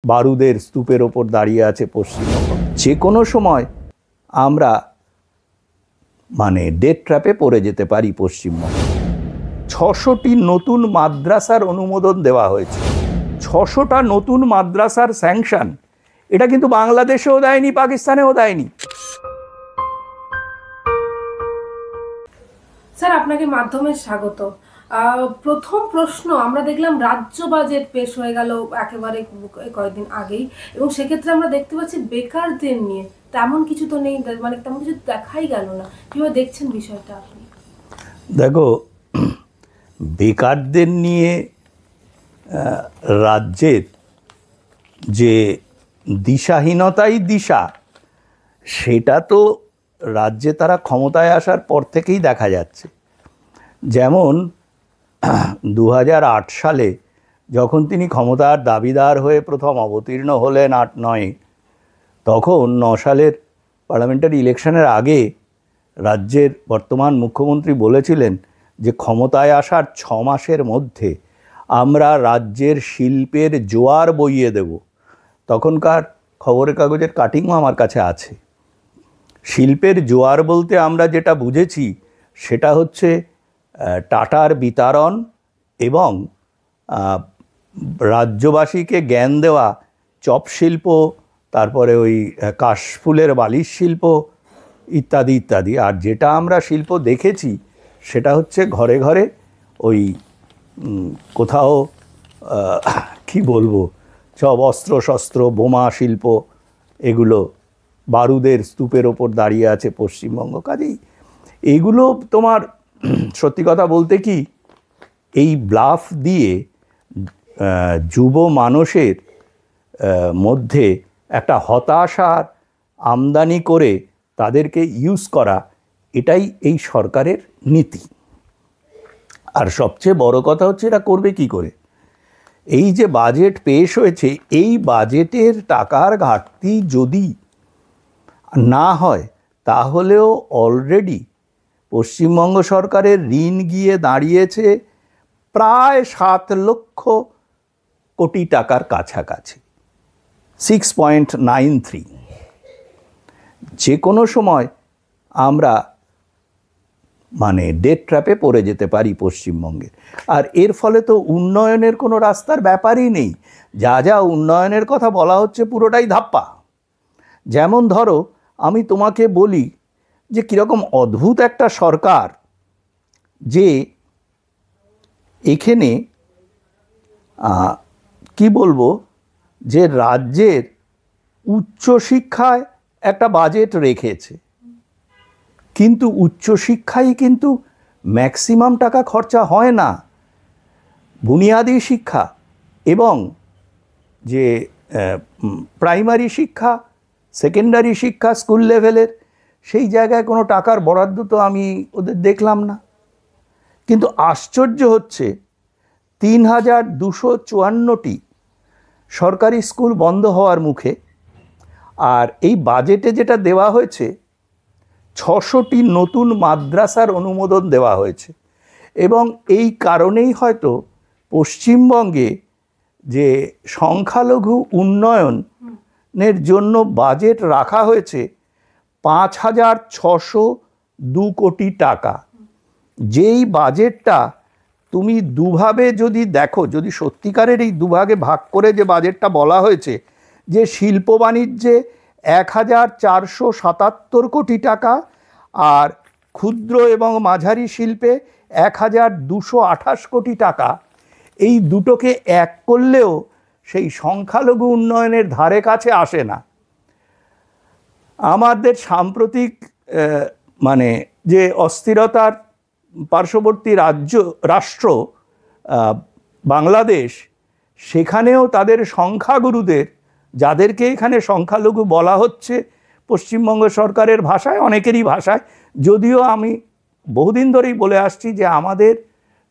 বারুদের স্তূপের ওপর দাঁড়িয়ে আছে পশ্চিমবঙ্গ। যে কোনো সময় আমরা ডেথ ট্র্যাপে পড়ে যেতে পারি পশ্চিমবঙ্গ। 600টি নতুন মাদ্রাসার অনুমোদন দেওয়া হয়েছে। 600টা নতুন মাদ্রাসার স্যাংশন, এটা কিন্তু বাংলাদেশেও দেয়নি, পাকিস্তানেও দেয়নি। স্যার, আপনাকে মাধ্যমে স্বাগত। প্রথম প্রশ্ন, আমরা দেখলাম রাজ্য বাজেট পেশ হয়ে গেল একেবারে কয়েকদিন আগেই, এবং সেক্ষেত্রে আমরা দেখতে পাচ্ছি বেকারদের নিয়ে তেমন কিছু তো নেই, তেমন কিছু দেখাই গেল না। কিভাবে দেখছেন বিষয়টা আপনি? দেখো, বেকারদের নিয়ে রাজ্যের যে দিশাহীনতাই দিশা, সেটা তো রাজ্যে তারা ক্ষমতায় আসার পর থেকেই দেখা যাচ্ছে। যেমন 2008 সালে যখন তিনি ক্ষমতার দাবিদার হয়ে প্রথম অবতীর্ণ হলেন 8-9, তখন 9 সালের পার্লামেন্টারি ইলেকশনের আগে রাজ্যের বর্তমান মুখ্যমন্ত্রী বলেছিলেন যে ক্ষমতায় আসার 6 মাসের মধ্যে আমরা রাজ্যের শিল্পের জোয়ার বইয়ে দেব। তখনকার খবরের কাগজের কাটিংও আমার কাছে আছে। শিল্পের জোয়ার বলতে আমরা যেটা বুঝেছি সেটা হচ্ছে টাটার বিতরণ এবং রাজ্যবাসীকে জ্ঞান দেওয়া চপ শিল্প, তারপরে ওই কাশফুলের বালিশ শিল্প ইত্যাদি ইত্যাদি। আর যেটা আমরা শিল্প দেখেছি সেটা হচ্ছে ঘরে ঘরে ওই কোথাও কি বলবো, সব অস্ত্র শস্ত্র, বোমা শিল্প, এগুলো বারুদের স্তূপের ওপর দাঁড়িয়ে আছে পশ্চিমবঙ্গ। কাজেই এইগুলো তোমার সত্যি কথা বলতে কি, এই ব্লাফ দিয়ে যুব মানুষের মধ্যে একটা হতাশার আমদানি করে তাদেরকে ইউজ করা, এটাই এই সরকারের নীতি। আর সবচেয়ে বড় কথা হচ্ছে এরা করবে কি করে। এই যে বাজেট পেশ হয়েছে, এই বাজেটের টাকার ঘাটতি যদি না হয়, তাহলেও অলরেডি পশ্চিমবঙ্গ সরকারের ঋণ গিয়ে দাঁড়িয়েছে প্রায় 7 লক্ষ কোটি টাকার কাছাকাছি, 6.93। যে কোনো সময় আমরা ডেথ ট্র্যাপে পড়ে যেতে পারি পশ্চিমবঙ্গে। আর এর ফলে তো উন্নয়নের কোনো রাস্তার ব্যাপারই নেই। যা যা উন্নয়নের কথা বলা হচ্ছে পুরোটাই ধাপ্পা। যেমন ধরো, আমি তোমাকে বলি যে কীরকম অদ্ভুত একটা সরকার, যে এখানে কি বলবো, যে রাজ্যের উচ্চশিক্ষায় একটা বাজেট রেখেছে, কিন্তু উচ্চশিক্ষায় কিন্তু ম্যাক্সিমাম টাকা খরচা হয় না। বুনিয়াদী শিক্ষা এবং যে প্রাইমারি শিক্ষা, সেকেন্ডারি শিক্ষা, স্কুল লেভেলের, সেই জায়গায় কোনো টাকার বরাদ্দ তো আমি ওদের দেখলাম না। কিন্তু আশ্চর্য হচ্ছে, 3254টি সরকারি স্কুল বন্ধ হওয়ার মুখে। আর এই বাজেটে যেটা দেওয়া হয়েছে, 600টি নতুন মাদ্রাসার অনুমোদন দেওয়া হয়েছে। এবং এই কারণেই হয়তো পশ্চিমবঙ্গে যে সংখ্যালঘু উন্নয়নের জন্য বাজেট রাখা হয়েছে 5,602 কোটি টাকা। যেই বাজেটটা তুমি দুভাবে যদি দেখো, যদি সত্যিকারের এই দুভাগে ভাগ করে যে বাজেটটা বলা হয়েছে, যে শিল্প বাণিজ্যে 1,477 কোটি টাকা আর ক্ষুদ্র এবং মাঝারি শিল্পে 1,228 কোটি টাকা, এই দুটোকে এক করলেও সেই সংখ্যালঘু উন্নয়নের ধারে কাছে আসে না। আমাদের সাম্প্রতিক যে অস্থিরতার পার্শ্ববর্তী রাষ্ট্র বাংলাদেশ, সেখানেও তাদের সংখ্যাগুরুদের, যাদেরকে এখানে সংখ্যালঘু বলা হচ্ছে পশ্চিমবঙ্গ সরকারের ভাষায়, অনেকেরই ভাষায়, যদিও আমি বহুদিন ধরেই বলে আসছি যে আমাদের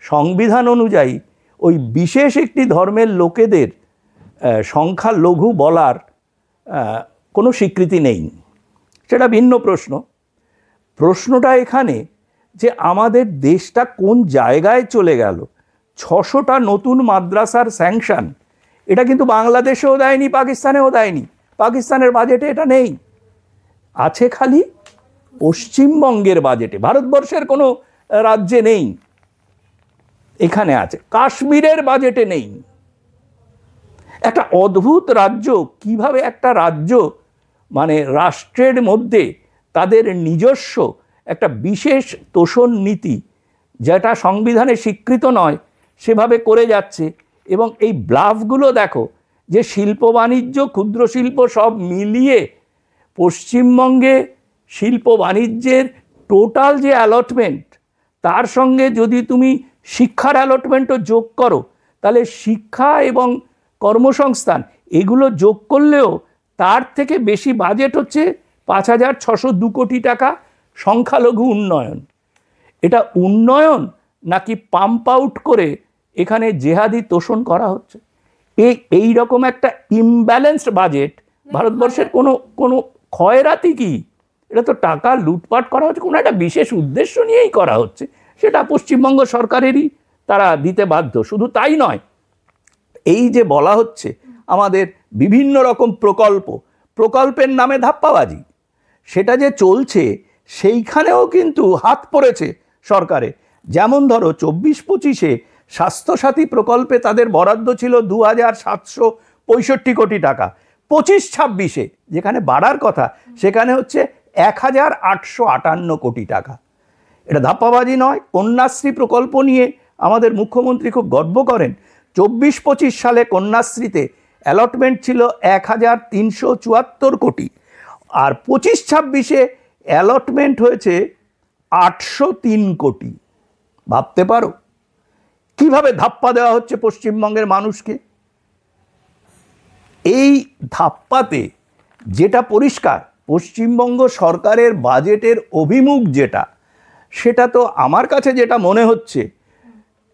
সংবিধান অনুযায়ী ওই বিশেষ একটি ধর্মের লোকেদের সংখ্যালঘু বলার কোনো স্বীকৃতি নেই। সেটা ভিন্ন প্রশ্ন। প্রশ্নটা এখানে যে আমাদের দেশটা কোন জায়গায় চলে গেল। 600টা নতুন মাদ্রাসার স্যাংশন, এটা কিন্তু বাংলাদেশেও দেয়নি, পাকিস্তানেও দেয়নি। পাকিস্তানের বাজেটে এটা নেই, আছে খালি পশ্চিমবঙ্গের বাজেটে। ভারতবর্ষের কোনো রাজ্যে নেই, এখানে আছে। কাশ্মীরের বাজেটে নেই। একটা অদ্ভুত রাজ্য, কিভাবে একটা রাজ্য মানে রাষ্ট্রের মধ্যে তাদের নিজস্ব একটা বিশেষ তোষণ নীতি, যেটা সংবিধানে স্বীকৃত নয়, সেভাবে করে যাচ্ছে। এবং এই ব্লাফগুলো দেখো, যে শিল্প বাণিজ্য, ক্ষুদ্র শিল্প সব মিলিয়ে পশ্চিমবঙ্গে শিল্প বাণিজ্যের টোটাল যে অ্যালটমেন্ট, তার সঙ্গে যদি তুমি শিক্ষার অ্যালটমেন্টও যোগ করো, তাহলে শিক্ষা এবং কর্মসংস্থান এগুলো যোগ করলেও তার থেকে বেশি বাজেট হচ্ছে 5,602 কোটি টাকা সংখ্যালঘু উন্নয়ন। এটা উন্নয়ন নাকি পাম্প আউট করে এখানে জেহাদি তোষণ করা হচ্ছে? এই রকম একটা ইমব্যালেন্সড বাজেট, ভারতবর্ষের কোনো ক্ষয়রাতি কি? এটা তো টাকা লুটপাট করা হচ্ছে, কোনো একটা বিশেষ উদ্দেশ্য নিয়েই করা হচ্ছে। সেটা পশ্চিমবঙ্গ সরকারেরই তারা দিতে বাধ্য। শুধু তাই নয়, এই যে বলা হচ্ছে আমাদের বিভিন্ন রকম প্রকল্পের নামে ধাপ্পাবাজি, সেটা যে চলছে, সেইখানেও কিন্তু হাত পড়েছে সরকারের। যেমন ধরো 24-25-এ স্বাস্থ্যসাথী প্রকল্পে তাদের বরাদ্দ ছিল 2,765 কোটি টাকা, 25-26-এ যেখানে বাড়ার কথা সেখানে হচ্ছে 1,858 কোটি টাকা। এটা ধাপ্পাবাজি নয়? কন্যাশ্রী প্রকল্প নিয়ে আমাদের মুখ্যমন্ত্রী খুব গর্ব করেন। 24-25 সালে কন্যাশ্রীতে অ্যালটমেন্ট ছিল 1,374 কোটি, আর 25-26-এ অ্যালটমেন্ট হয়েছে 803 কোটি। ভাবতে পারো কিভাবে ধাপ্পা দেওয়া হচ্ছে পশ্চিমবঙ্গের মানুষকে? এই ধাপ্পাতে যেটা পরিষ্কার, পশ্চিমবঙ্গ সরকারের বাজেটের অভিমুখ যেটা, সেটা তো আমার কাছে যেটা মনে হচ্ছে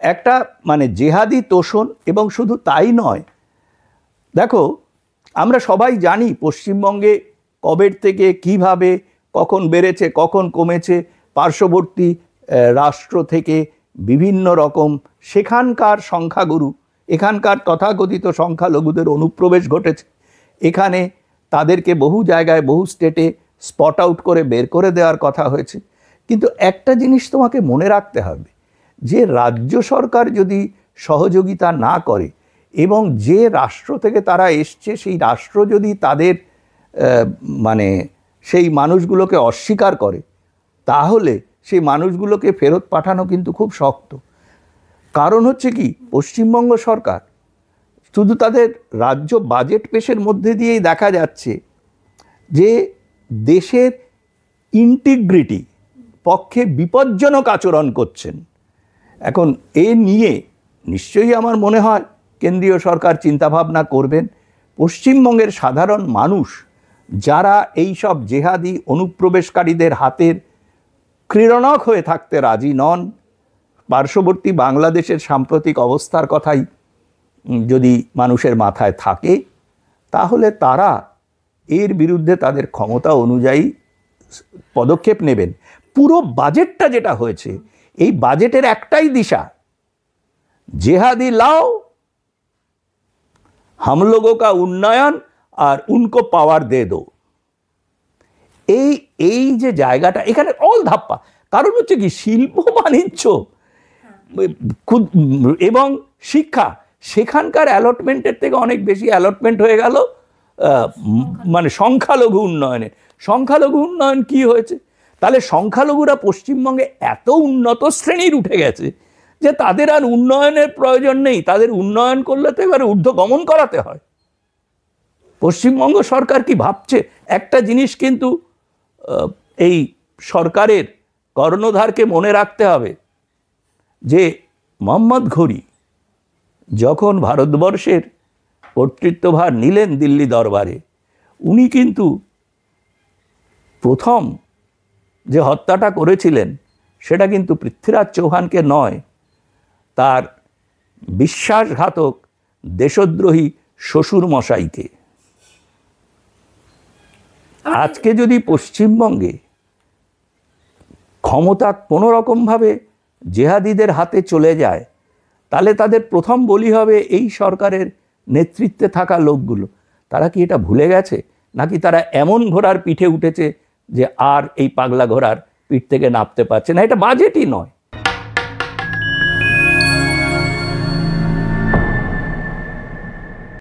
একটা মানে জেহাদি তোষণ। এবং শুধু তাই নয়, দেখো আমরা সবাই জানি পশ্চিমবঙ্গে কবের থেকে কিভাবে কখন বেড়েছে কখন কমেছে, পার্শ্ববর্তী রাষ্ট্র থেকে বিভিন্ন রকম সেখানকার সংখ্যাগুরু, এখানকার তথাকথিত সংখ্যালঘুদের অনুপ্রবেশ ঘটেছে। এখানে তাদেরকে বহু জায়গায় বহু স্টেটে স্পট আউট করে বের করে দেওয়ার কথা হয়েছে। কিন্তু একটা জিনিস তোমাকে মনে রাখতে হবে, যে রাজ্য সরকার যদি সহযোগিতা না করে এবং যে রাষ্ট্র থেকে তারা এসছে সেই রাষ্ট্র যদি তাদের মানে সেই মানুষগুলোকে অস্বীকার করে, তাহলে সেই মানুষগুলোকে ফেরত পাঠানো কিন্তু খুব শক্ত। কারণ হচ্ছে কি, পশ্চিমবঙ্গ সরকার শুধু তাদের রাজ্য বাজেট পেশের মধ্যে দিয়েই দেখা যাচ্ছে যে দেশের ইন্টিগ্রিটি পক্ষে বিপজ্জনক আচরণ করছেন। এখন এ নিয়ে নিশ্চয়ই আমার মনে হয় কেন্দ্রীয় সরকার চিন্তাভাবনা করবেন। পশ্চিমবঙ্গের সাধারণ মানুষ যারা এই সব জেহাদি অনুপ্রবেশকারীদের হাতের ক্রীড়নক হয়ে থাকতে রাজি নন, পার্শ্ববর্তী বাংলাদেশের সাম্প্রতিক অবস্থার কথাই যদি মানুষের মাথায় থাকে, তাহলে তারা এর বিরুদ্ধে তাদের ক্ষমতা অনুযায়ী পদক্ষেপ নেবেন। পুরো বাজেটটা যেটা হয়েছে, এই বাজেটের একটাই দিশা, জেহাদি লাও, हम लोगों का उन्नयन আর উনকো পাওয়ার দে দো। এই যে জায়গাটা, এখানে অল ধাপ্পা। কারণ হচ্ছে কি, শিল্প বাণিজ্য এবং শিক্ষা, সেখানকার অ্যালটমেন্টের থেকে অনেক বেশি অ্যালটমেন্ট হয়ে গেল মানে সংখ্যালঘু উন্নয়নের। সংখ্যালঘু উন্নয়ন কি হয়েছে? তাহলে সংখ্যালঘুরা পশ্চিমবঙ্গে এত উন্নত শ্রেণীর উঠে গেছে যে তাদের আর উন্নয়নের প্রয়োজন নেই। তাদের উন্নয়ন করলে তো এবারে ঊর্ধ্বগমন করাতে হয়। পশ্চিমবঙ্গ সরকার কি ভাবছে? একটা জিনিস কিন্তু এই সরকারের কর্ণধারকে মনে রাখতে হবে, যে মোহাম্মদ ঘুরি যখন ভারতবর্ষের কর্তৃত্বভার নিলেন দিল্লি দরবারে, উনি কিন্তু প্রথম যে হত্যাটা করেছিলেন সেটা কিন্তু পৃথ্বীরাজ চৌহানকে নয়, তার বিশ্বাসঘাতক দেশদ্রোহী শ্বশুর মশাইকে। আজকে যদি পশ্চিমবঙ্গে ক্ষমতা কোনো রকমভাবে জেহাদিদের হাতে চলে যায়, তাহলে তাদের প্রথম বলি হবে এই সরকারের নেতৃত্বে থাকা লোকগুলো, তারা কি এটা ভুলে গেছে? নাকি তারা এমন ঘোড়ার পিঠে উঠেছে যে আর এই পাগলা ঘোড়ার পিঠ থেকে নামতে পারছে না? এটা বাজেটই নয়।